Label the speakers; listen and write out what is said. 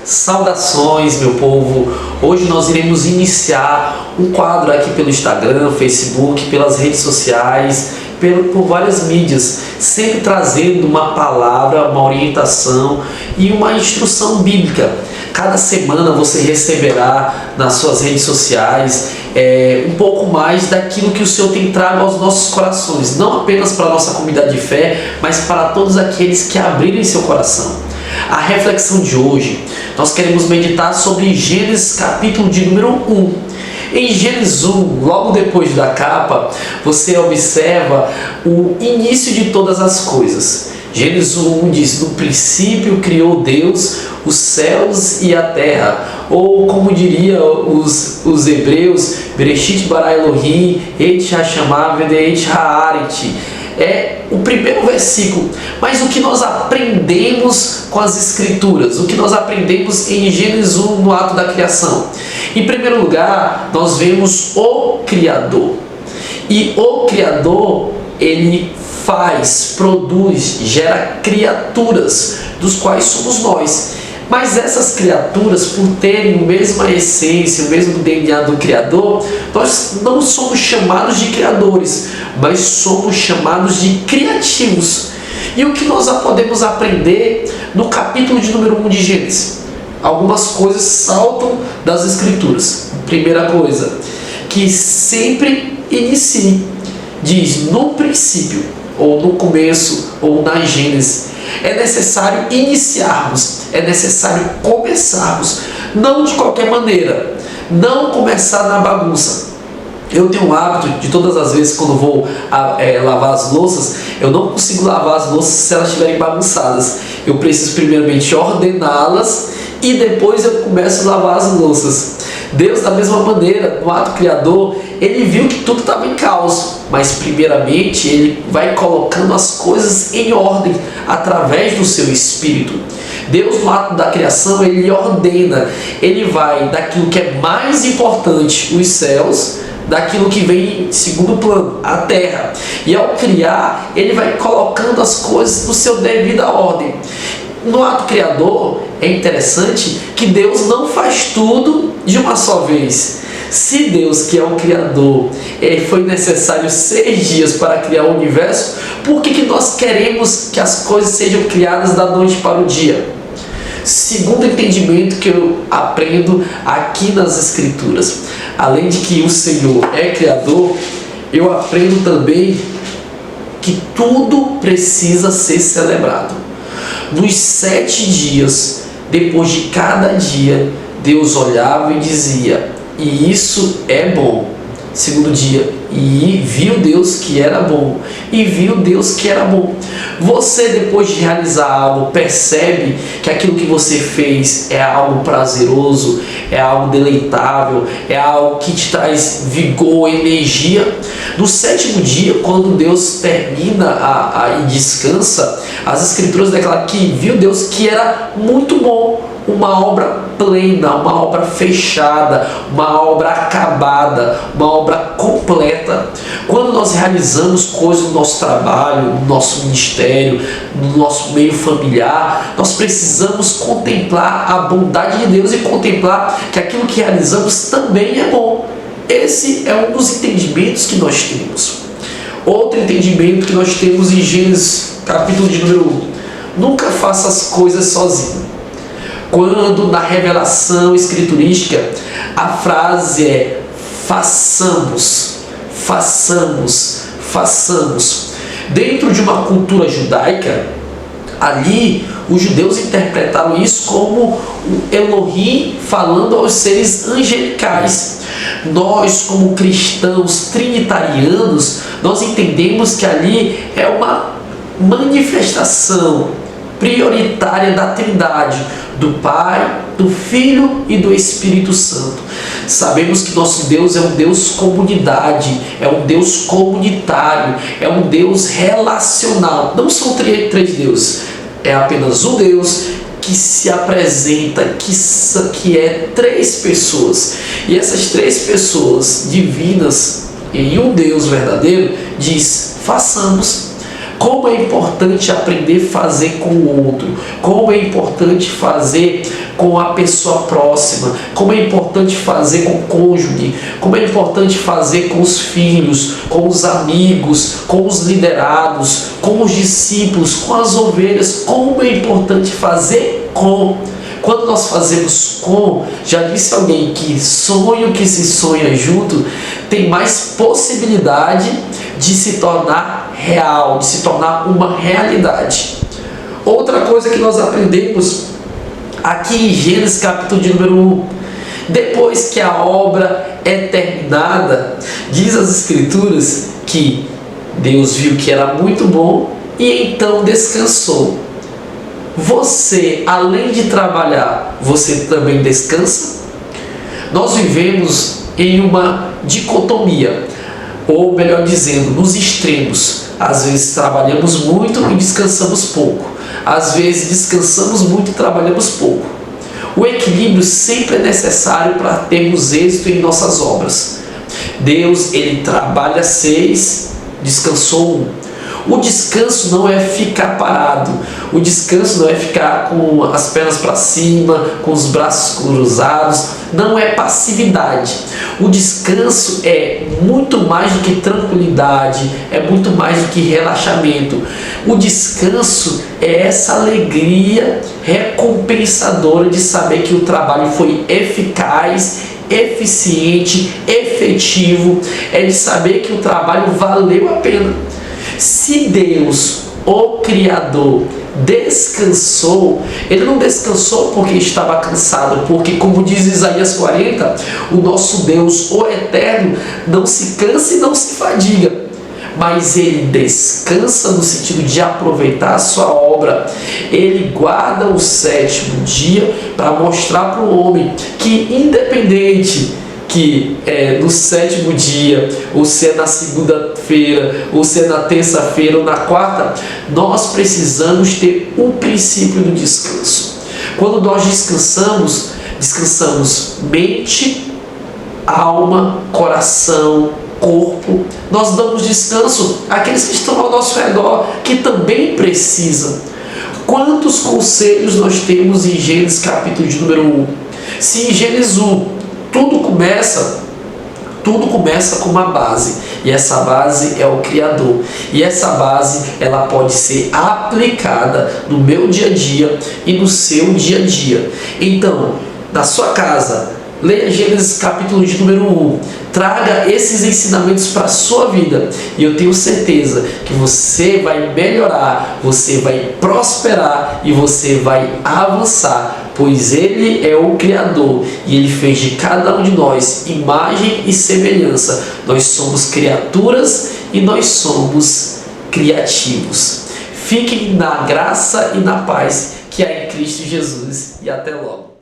Speaker 1: Saudações, meu povo! Hoje nós iremos iniciar um quadro aqui pelo Instagram, Facebook, pelas redes sociais, por várias mídias, sempre trazendo uma palavra, uma orientação e uma instrução bíblica. Cada semana você receberá nas suas redes sociais um pouco mais daquilo que o Senhor tem trago aos nossos corações, não apenas para a nossa comunidade de fé, mas para todos aqueles que abrirem seu coração. A reflexão de hoje, nós queremos meditar sobre Gênesis capítulo de número 1. Em Gênesis 1, logo depois da capa, você observa o início de todas as coisas. Gênesis 1 diz: no princípio criou Deus os céus e a terra, ou como diria os hebreus, Bereshit bara Elohim et hashamah v'et haaret. É o primeiro versículo, mas o que nós aprendemos com as escrituras, o que nós aprendemos em Gênesis 1 no ato da criação? Em primeiro lugar, nós vemos o Criador, e o Criador, ele faz, produz, gera criaturas, dos quais somos nós. Mas essas criaturas, por terem a mesma essência, o mesmo DNA do Criador, nós não somos chamados de criadores, mas somos chamados de criativos. E o que nós podemos aprender no capítulo de número 1 de Gênesis? Algumas coisas saltam das Escrituras. Primeira coisa, que sempre inicie, diz no princípio, ou no começo, ou na Gênesis. É necessário iniciarmos, é necessário começarmos, não de qualquer maneira, não começar na bagunça. Eu tenho um hábito de todas as vezes quando vou lavar as louças, eu não consigo lavar as louças se elas estiverem bagunçadas. Eu preciso primeiramente ordená-las e depois eu começo a lavar as louças. Deus, da mesma maneira, no ato criador, ele viu que tudo estava em caos, mas primeiramente ele vai colocando as coisas em ordem através do seu Espírito. Deus, no ato da criação, ele ordena, ele vai daquilo que é mais importante, os céus, daquilo que vem em segundo plano, a terra. E ao criar, ele vai colocando as coisas no seu devida ordem. No ato criador, é interessante que Deus não faz tudo de uma só vez. Se Deus, que é o Criador, foi necessário 6 dias para criar o universo, por que nós queremos que as coisas sejam criadas da noite para o dia? Segundo entendimento que eu aprendo aqui nas Escrituras, além de que o Senhor é Criador, eu aprendo também que tudo precisa ser celebrado. Nos 7 dias, depois de cada dia, Deus olhava e dizia: e isso é bom. Segundo dia, e viu Deus que era bom, e viu Deus que era bom. Você, depois de realizar algo, percebe que aquilo que você fez é algo prazeroso, é algo deleitável, é algo que te traz vigor, energia. No 7º dia, quando Deus termina e descansa, as Escrituras declaram que viu Deus que era muito bom. Uma obra plena, uma obra fechada, uma obra acabada, uma obra completa. Quando nós realizamos coisas no nosso trabalho, no nosso ministério, no nosso meio familiar, nós precisamos contemplar a bondade de Deus e contemplar que aquilo que realizamos também é bom. Esse é um dos entendimentos que nós temos. Outro entendimento que nós temos em Gênesis capítulo de número 1: nunca faça as coisas sozinho. Quando na revelação escriturística a frase é façamos, façamos, façamos. Dentro de uma cultura judaica, ali os judeus interpretaram isso como o Elohim falando aos seres angelicais. Nós, como cristãos trinitarianos, nós entendemos que ali é uma manifestação prioritária da Trindade, do Pai, do Filho e do Espírito Santo. Sabemos que nosso Deus é um Deus comunidade, é um Deus comunitário, é um Deus relacional. Não são três deuses, é apenas um Deus que se apresenta, que é 3 pessoas. E essas 3 pessoas divinas em um Deus verdadeiro diz: façamos. Como é importante aprender a fazer com o outro, como é importante fazer com a pessoa próxima, como é importante fazer com o cônjuge, como é importante fazer com os filhos, com os amigos, com os liderados, com os discípulos, com as ovelhas, como é importante fazer com. Quando nós fazemos com, já disse alguém que sonho que se sonha junto tem mais possibilidade de se tornar real, de se tornar uma realidade. Outra coisa que nós aprendemos aqui em Gênesis capítulo de número 1, depois que a obra é terminada, diz as Escrituras que Deus viu que era muito bom e então descansou. Você, além de trabalhar, você também descansa? Nós vivemos em uma dicotomia, ou melhor dizendo, nos extremos. Às vezes trabalhamos muito e descansamos pouco. Às vezes descansamos muito e trabalhamos pouco. O equilíbrio sempre é necessário para termos êxito em nossas obras. Deus, ele trabalha 6, descansou 1. O descanso não é ficar parado, o descanso não é ficar com as pernas para cima, com os braços cruzados, não é passividade. O descanso é muito mais do que tranquilidade, é muito mais do que relaxamento. O descanso é essa alegria recompensadora de saber que o trabalho foi eficaz, eficiente, efetivo, é de saber que o trabalho valeu a pena. Se Deus, o Criador, descansou, ele não descansou porque estava cansado, porque, como diz Isaías 40, o nosso Deus, o Eterno, não se cansa e não se fadiga, mas ele descansa no sentido de aproveitar a sua obra. Ele guarda o 7º dia para mostrar para o homem que, independente que no 7º dia, ou se é na segunda-feira, ou se é na terça-feira, ou na quarta, nós precisamos ter o princípio do descanso. Quando nós descansamos, descansamos mente, alma, coração, corpo. Nós damos descanso àqueles que estão ao nosso redor, que também precisam. Quantos conselhos nós temos em Gênesis capítulo de número 1? Se em Gênesis 1 tudo começa com uma base, e essa base é o Criador, e essa base ela pode ser aplicada no meu dia a dia e no seu dia a dia. Então, na sua casa, leia Gênesis capítulo de número 1, traga esses ensinamentos para a sua vida, e eu tenho certeza que você vai melhorar, você vai prosperar e você vai avançar, pois Ele é o Criador e Ele fez de cada um de nós imagem e semelhança. Nós somos criaturas e nós somos criativos. Fiquem na graça e na paz que há em Cristo Jesus, e até logo.